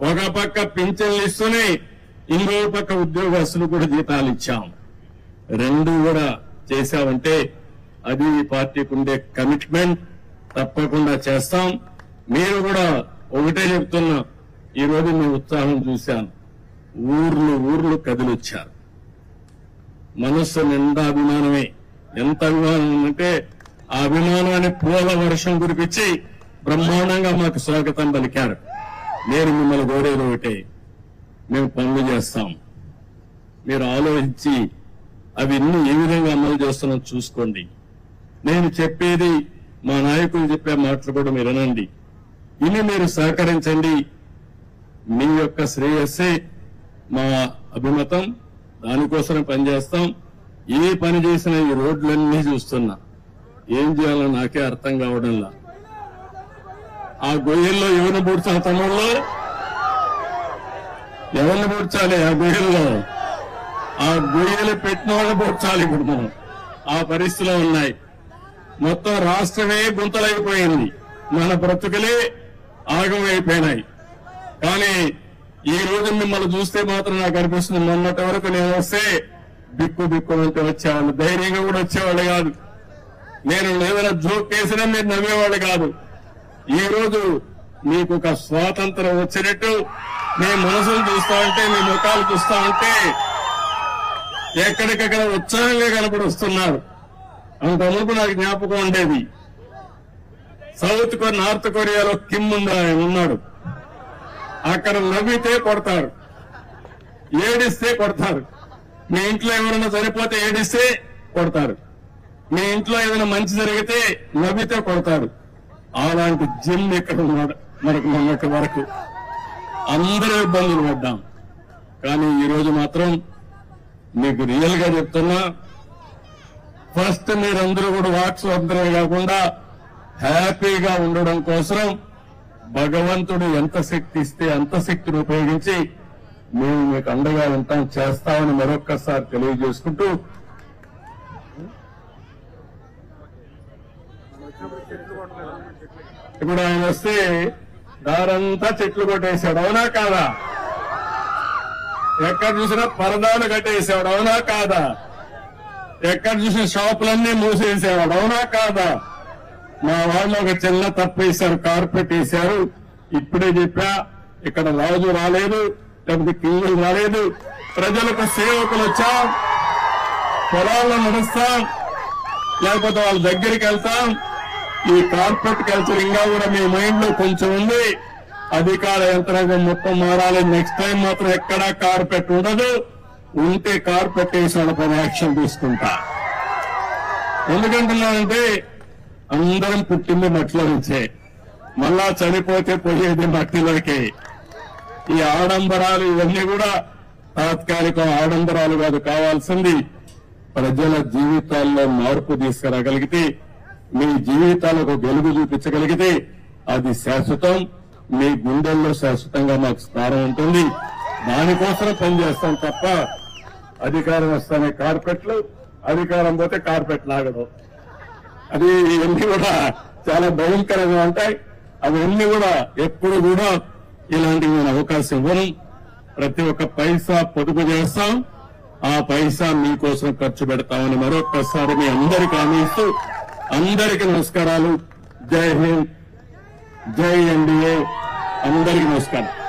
ఒక పక్క పింఛన్లు ఇస్తూనే ఇంకో పక్క ఉద్యోగస్తులు కూడా జీతాలు ఇచ్చాం. రెండు కూడా చేశామంటే అది ఈ పార్టీకి ఉండే కమిట్మెంట్. తప్పకుండా చేస్తాం. మీరు కూడా ఒకటే చెప్తున్నా, ఈ రోజు మీ ఉత్సాహం చూశాను. ఊర్లు కదిలొచ్చారు. మనస్సు నిండా అభిమానమే. ఎంత అభిమానం ఉందంటే ఆ అభిమానాన్ని పూల వర్షం కురిపించి బ్రహ్మాండంగా మాకు స్వాగతం పలికారు. నేను మిమ్మల్ని కోరేది ఒకటే, మేము పనులు చేస్తాం. మీరు ఆలోచించి అవన్నీ ఏ విధంగా అమలు చేస్తున్నాం చూసుకోండి. నేను చెప్పేది మా నాయకులు చెప్పే మాటలు కూడా మీరు వినండి. ఇన్ని మీరు సహకరించండి. మీ యొక్క శ్రేయస్సే మా అభిమతం. దానికోసమే పనిచేస్తాం. ఏ పని చేసినా ఈ రోడ్లన్నీ చూస్తున్నా, ఏం చేయాలో నాకే అర్థం కావడంలా. ఆ గొయ్యల్లో ఎవరిని పూడ్చాలి? తమ్ముళ్ళు ఎవరిని పూడ్చాలి? ఆ గొయ్యల్లో ఆ గొయ్యలు పెట్టిన వాళ్ళని పూడ్చాలి. ఇప్పుడు మనం ఆ పరిస్థితిలో ఉన్నాయి. మొత్తం రాష్ట్రమే గుంతలైపోయింది. మన బ్రతుకులే ఆగమైపోయినాయి. కానీ ఈ రోజు మిమ్మల్ని చూస్తే మాత్రం నాకు అనిపిస్తుంది, మొన్నటి వరకు నేను వస్తే బిక్కు అంటే వచ్చేవాళ్ళు, ధైర్యంగా కూడా వచ్చేవాళ్ళు కాదు. నేను ఏదైనా జోక్ వేసినా మీరు నమ్మేవాళ్ళు కాదు. ఈ రోజు మీకు ఒక స్వాతంత్రం వచ్చినట్టు మీ మనసులు చూస్తా ఉంటే, మీ ముఖాలు చూస్తా ఉంటే ఎక్కడికక్కడ ఉత్సాహంగా కనపడి వస్తున్నారు. అంత మునుపు నాకు జ్ఞాపకం ఉండేది, నార్త్ కొరియాలో కిమ్ ఉన్నాడు. అక్కడ నవ్వితే కొడతారు, ఏడిస్తే కొడతారు. మీ ఇంట్లో ఎవరైనా చనిపోతే ఏడిస్తే కొడతారు. మీ ఇంట్లో ఏదైనా మంచి జరిగితే నవ్వితే కొడతారు. అలాంటి జిమ్ ఇక్కడ ఉన్నాడు మనకు. మొన్నటి వరకు అందరూ ఇబ్బందులు పడ్డాం. కానీ ఈ రోజు మాత్రం మీకు రియల్ గా చెప్తున్నా, ఫస్ట్ మీరందరూ కూడా వాక్స్వాతంత్రమే కాకుండా హ్యాపీగా ఉండడం కోసం భగవంతుడు ఎంత శక్తి ఇస్తే అంత శక్తిని ఉపయోగించి మేము మీకు అండగా ఉంటాం, చేస్తామని మరొక్కసారి తెలియజేసుకుంటూ, ఇప్పుడు ఆయన వస్తే దారంతా చెట్లు కొట్టేశాడు, అవునా కాదా? ఎక్కడ చూసినా పరదాలు కట్టేసాడు, అవునా కాదా? ఎక్కడ చూసిన షాపులన్నీ మూసేసేవాడు, అవునా కాదా? మా వాళ్ళు ఒక చిన్న తప్పు వేశారు, కార్పెట్ వేశారు. ఇప్పుడే చెప్పా, ఇక్కడ రాజు రాలేదు, లేకపోతే కింగులు రాలేదు, ప్రజలకు సేవకులు వచ్చాం. పొలాల్లో నడుస్తాం, లేకపోతే వాళ్ళ దగ్గరికి వెళ్తాం. ఈ కార్పెట్ కల్చర్ ఇంకా కూడా మీ మైండ్ లో కొంచెం ఉంది. అధికార యంత్రాంగం మొత్తం మారాలి. నెక్స్ట్ టైం మాత్రం ఎక్కడా కార్పెట్ ఉండదు. ఉంటే కార్పెట్ వేసి వాళ్ళపై యాక్షన్ తీసుకుంటా. ఎందుకంటున్నానంటే అందరం పుట్టింది మట్టిలో నుంచే, మళ్ళా చనిపోతే పోయేది మట్టిలోకే. ఈ ఆడంబరాలు ఇవన్నీ కూడా తాత్కాలిక ఆడంబరాలు కాదు. కావాల్సింది ప్రజల జీవితాల్లో మార్పు తీసుకురాగలిగితే, మీ జీవితాలకు వెలుగు చూపించగలిగితే అది శాశ్వతం. మీ గుండెల్లో శాశ్వతంగా మాకు స్థానం ఉంటుంది. దానికోసం పనిచేస్తాం తప్ప అధికారం వస్తానే కార్పెట్లు, అధికారం పోతే కార్పెట్ లాగదు. అది ఇవన్నీ కూడా చాలా భయంకరంగా ఉంటాయి. అవన్నీ కూడా ఎప్పుడు కూడా ఇలాంటివి నేను అవకాశం ఇవ్వను. ప్రతి ఒక్క పైసా పొదుపు చేస్తాం, ఆ పైసా మీకోసం ఖర్చు పెడతామని మరొక్కసారి మీ అందరికీ హామీ ఇస్తూ, అందరికీ నమస్కారాలు. జై హింద్, జై ఎన్డీఏ. అందరికీ నమస్కారం.